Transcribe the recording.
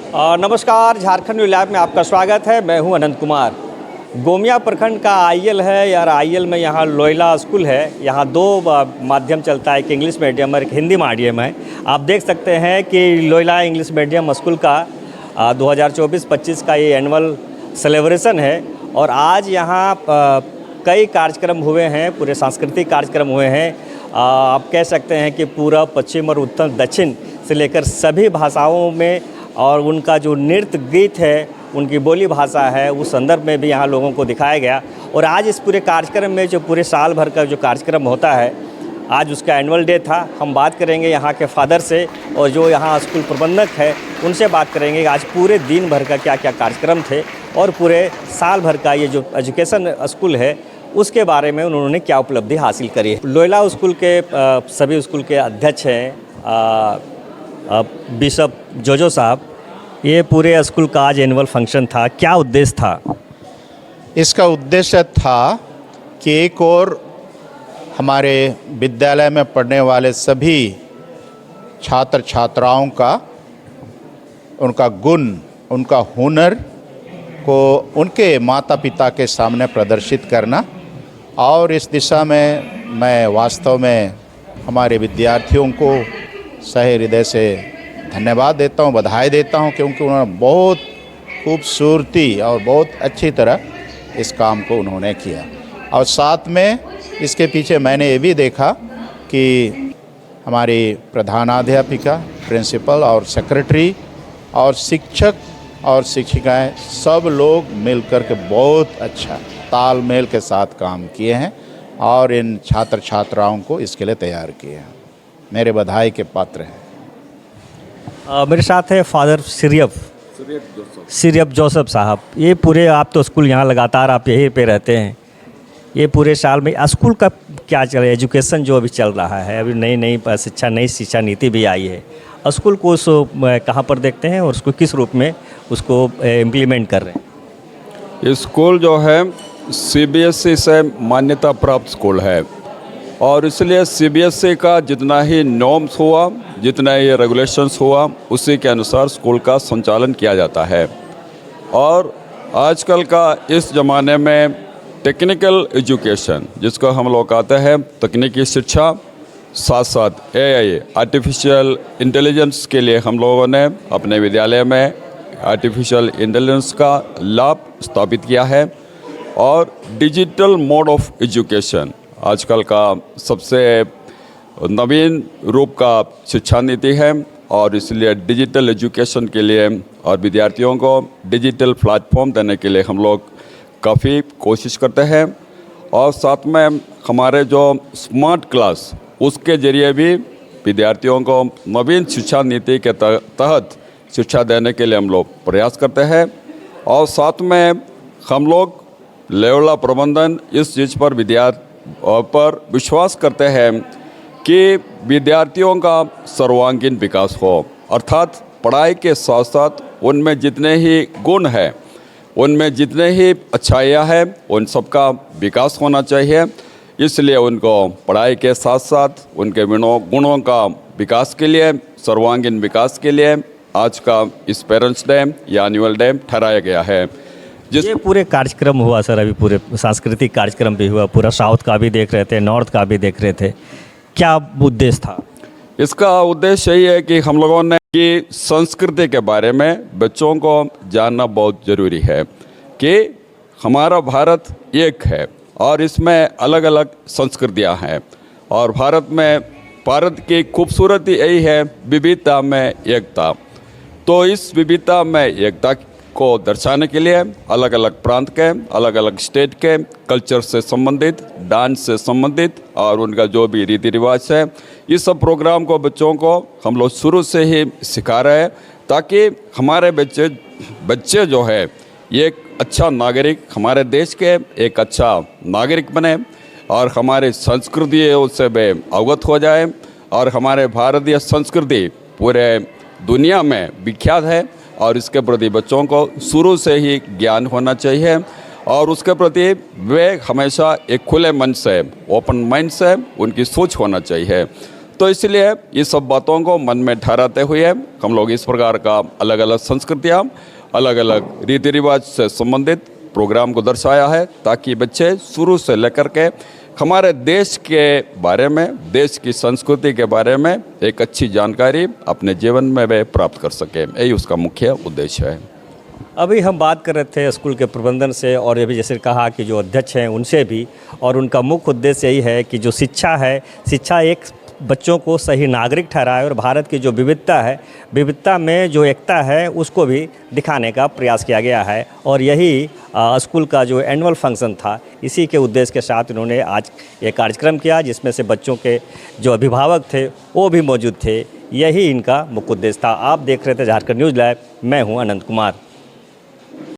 नमस्कार, Jharkhand news live में आपका स्वागत है। मैं हूं अनंत कुमार। गोमिया प्रखंड का आईएल है यार। आईएल में यहाँ लोयला स्कूल है। यहाँ दो माध्यम चलता है, एक इंग्लिश मीडियम और एक हिंदी माध्यम है। आप देख सकते हैं कि लोयला इंग्लिश मीडियम स्कूल का 2024-25 का ये एनुअल सेलिब्रेशन है। और आज यहाँ कई कार्यक्रम हुए हैं, पूरे सांस्कृतिक कार्यक्रम हुए हैं। आप कह सकते हैं कि पूरा पश्चिम और उत्तर दक्षिण से लेकर सभी भाषाओं में, और उनका जो नृत्य गीत है, उनकी बोली भाषा है, उस संदर्भ में भी यहाँ लोगों को दिखाया गया। और आज इस पूरे कार्यक्रम में जो पूरे साल भर का जो कार्यक्रम होता है, आज उसका एनुअल डे था। हम बात करेंगे यहाँ के फादर से और जो यहाँ स्कूल प्रबंधक है उनसे बात करेंगे कि आज पूरे दिन भर का क्या क्या कार्यक्रम थे और पूरे साल भर का ये जो एजुकेशन स्कूल है उसके बारे में उन्होंने क्या उपलब्धि हासिल करी है। लोयला स्कूल के सभी स्कूल के अध्यक्ष हैं बिशप जोजो साहब। ये पूरे स्कूल का आज एनुअल फंक्शन था, क्या उद्देश्य था? इसका उद्देश्य था कि एक और हमारे विद्यालय में पढ़ने वाले सभी छात्र छात्राओं का, उनका गुण, उनका हुनर को उनके माता पिता के सामने प्रदर्शित करना। और इस दिशा में मैं वास्तव में हमारे विद्यार्थियों को सहे हृदय से धन्यवाद देता हूँ, बधाई देता हूँ, क्योंकि उन्होंने बहुत खूबसूरती और बहुत अच्छी तरह इस काम को उन्होंने किया। और साथ में इसके पीछे मैंने ये भी देखा कि हमारी प्रधानाध्यापिका, प्रिंसिपल और सेक्रेटरी और शिक्षक और शिक्षिकाएं सब लोग मिलकर के बहुत अच्छा तालमेल के साथ काम किए हैं और इन छात्र छात्राओं को इसके लिए तैयार किए हैं। मेरे बधाई के पात्र हैं। मेरे साथ है फादर सीरियप जोसेफ साहब। ये पूरे, आप तो स्कूल यहाँ लगातार आप यहीं पे रहते हैं, ये पूरे साल में स्कूल का क्या चल रहा है? एजुकेशन जो अभी चल रहा है, अभी नई शिक्षा नीति भी आई है, स्कूल को उस कहाँ पर देखते हैं और उसको किस रूप में उसको इम्प्लीमेंट कर रहे हैं? स्कूल जो है सीबीएसई से मान्यता प्राप्त स्कूल है और इसलिए सीबीएसई का जितना ही नॉर्म्स हुआ, जितना ही रेगुलेशंस हुआ, उसी के अनुसार स्कूल का संचालन किया जाता है। और आजकल का इस ज़माने में टेक्निकल एजुकेशन, जिसको हम लोग कहते हैं तकनीकी शिक्षा, साथ साथ एआई आर्टिफिशियल इंटेलिजेंस के लिए हम लोगों ने अपने विद्यालय में आर्टिफिशियल इंटेलिजेंस का लैब स्थापित किया है। और डिजिटल मोड ऑफ एजुकेशन आजकल का सबसे नवीन रूप का शिक्षा नीति है और इसलिए डिजिटल एजुकेशन के लिए और विद्यार्थियों को डिजिटल प्लेटफॉर्म देने के लिए हम लोग काफ़ी कोशिश करते हैं। और साथ में हमारे जो स्मार्ट क्लास, उसके ज़रिए भी विद्यार्थियों को नवीन शिक्षा नीति के तहत शिक्षा देने के लिए हम लोग प्रयास करते हैं। और साथ में हम लोग लोयला प्रबंधन इस चीज़ पर विश्वास करते हैं कि विद्यार्थियों का सर्वांगीण विकास हो, अर्थात पढ़ाई के साथ साथ उनमें जितने ही गुण हैं, उनमें जितने ही अच्छाइयाँ हैं, उन सब का विकास होना चाहिए। इसलिए उनको पढ़ाई के साथ साथ उनके गुणों का विकास के लिए, सर्वांगीण विकास के लिए आज का इस पेरेंट्स डे या एनुअल डे ठहराया गया है। ये पूरे कार्यक्रम हुआ सर, अभी पूरे सांस्कृतिक कार्यक्रम भी हुआ, पूरा साउथ का भी देख रहे थे, नॉर्थ का भी देख रहे थे, क्या उद्देश्य था? इसका उद्देश्य यही है कि हम लोगों ने कि संस्कृति के बारे में बच्चों को जानना बहुत ज़रूरी है कि हमारा भारत एक है और इसमें अलग अलग संस्कृतियां हैं। और भारत की खूबसूरती यही है विविधता में एकता। तो इस विविधता में एकता को दर्शाने के लिए अलग अलग प्रांत के, अलग अलग स्टेट के कल्चर से संबंधित, डांस से संबंधित और उनका जो भी रीति रिवाज है, इस सब प्रोग्राम को बच्चों को हम लोग शुरू से ही सिखा रहे हैं ताकि हमारे बच्चे जो है एक अच्छा नागरिक, हमारे देश के एक अच्छा नागरिक बने और हमारी संस्कृतियों से वे अवगत हो जाए। और हमारे भारतीय संस्कृति पूरे दुनिया में विख्यात है और इसके प्रति बच्चों को शुरू से ही ज्ञान होना चाहिए और उसके प्रति वे हमेशा एक खुले मन से, ओपन माइंड से उनकी सोच होना चाहिए। तो इसलिए ये सब बातों को मन में ठहराते हुए हम लोग इस प्रकार का अलग अलग संस्कृतियाँ, अलग अलग रीति रिवाज से संबंधित प्रोग्राम को दर्शाया है, ताकि बच्चे शुरू से लेकर के हमारे देश के बारे में, देश की संस्कृति के बारे में एक अच्छी जानकारी अपने जीवन में वे प्राप्त कर सकें। यही उसका मुख्य उद्देश्य है। अभी हम बात कर रहे थे स्कूल के प्रबंधन से, और ये भी जैसे कहा कि जो अध्यक्ष हैं उनसे भी, और उनका मुख्य उद्देश्य यही है कि जो शिक्षा है, शिक्षा एक बच्चों को सही नागरिक ठहराए और भारत की जो विविधता है, विविधता में जो एकता है उसको भी दिखाने का प्रयास किया गया है। और यही स्कूल का जो एनुअल फंक्शन था, इसी के उद्देश्य के साथ उन्होंने आज ये कार्यक्रम किया, जिसमें से बच्चों के जो अभिभावक थे वो भी मौजूद थे। यही इनका मुख्य उद्देश्य था। आप देख रहे थे झारखंड न्यूज़ लाइव, मैं हूँ अनंत कुमार।